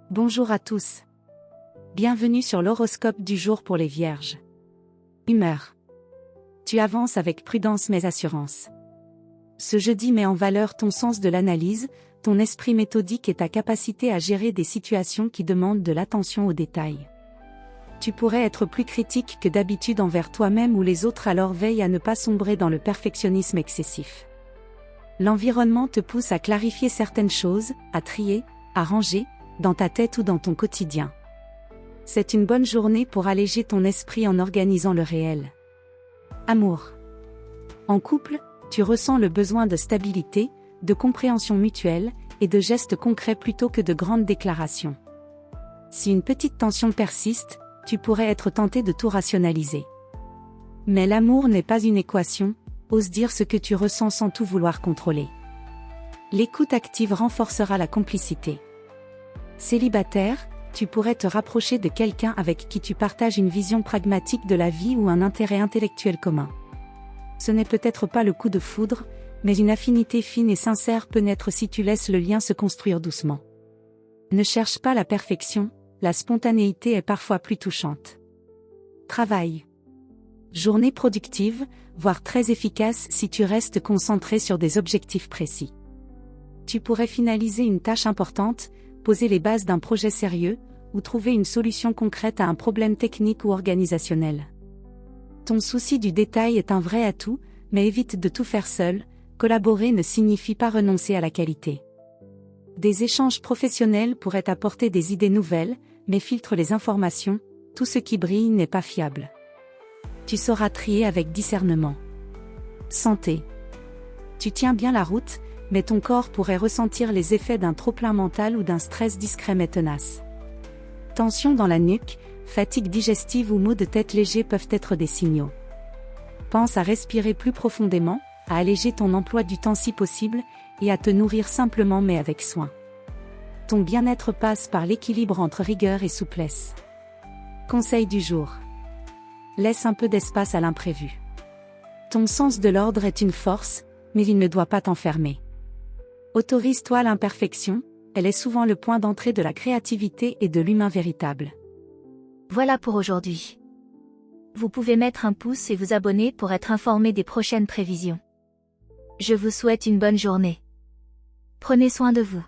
Bonjour à tous. Bienvenue sur l'horoscope du jour pour les Vierges. Humeur. Tu avances avec prudence mais assurance. Ce jeudi met en valeur ton sens de l'analyse, ton esprit méthodique et ta capacité à gérer des situations qui demandent de l'attention aux détails. Tu pourrais être plus critique que d'habitude envers toi-même ou les autres, alors veille à ne pas sombrer dans le perfectionnisme excessif. L'environnement te pousse à clarifier certaines choses, à trier, à ranger, dans ta tête ou dans ton quotidien. C'est une bonne journée pour alléger ton esprit en organisant le réel. Amour. En couple, tu ressens le besoin de stabilité, de compréhension mutuelle, et de gestes concrets plutôt que de grandes déclarations. Si une petite tension persiste, tu pourrais être tenté de tout rationaliser. Mais l'amour n'est pas une équation, ose dire ce que tu ressens sans tout vouloir contrôler. L'écoute active renforcera la complicité. Célibataire, tu pourrais te rapprocher de quelqu'un avec qui tu partages une vision pragmatique de la vie ou un intérêt intellectuel commun. Ce n'est peut-être pas le coup de foudre, mais une affinité fine et sincère peut naître si tu laisses le lien se construire doucement. Ne cherche pas la perfection, la spontanéité est parfois plus touchante. Travail. Journée productive, voire très efficace si tu restes concentré sur des objectifs précis. Tu pourrais finaliser une tâche importante, poser les bases d'un projet sérieux, ou trouver une solution concrète à un problème technique ou organisationnel. Ton souci du détail est un vrai atout, mais évite de tout faire seul, collaborer ne signifie pas renoncer à la qualité. Des échanges professionnels pourraient apporter des idées nouvelles, mais filtre les informations, tout ce qui brille n'est pas fiable. Tu sauras trier avec discernement. Santé. Tu tiens bien la route, mais ton corps pourrait ressentir les effets d'un trop-plein mental ou d'un stress discret mais tenace. Tension dans la nuque, fatigue digestive ou maux de tête légers peuvent être des signaux. Pense à respirer plus profondément, à alléger ton emploi du temps si possible, et à te nourrir simplement mais avec soin. Ton bien-être passe par l'équilibre entre rigueur et souplesse. Conseil du jour. Laisse un peu d'espace à l'imprévu. Ton sens de l'ordre est une force, mais il ne doit pas t'enfermer. Autorise-toi l'imperfection, elle est souvent le point d'entrée de la créativité et de l'humain véritable. Voilà pour aujourd'hui. Vous pouvez mettre un pouce et vous abonner pour être informé des prochaines prévisions. Je vous souhaite une bonne journée. Prenez soin de vous.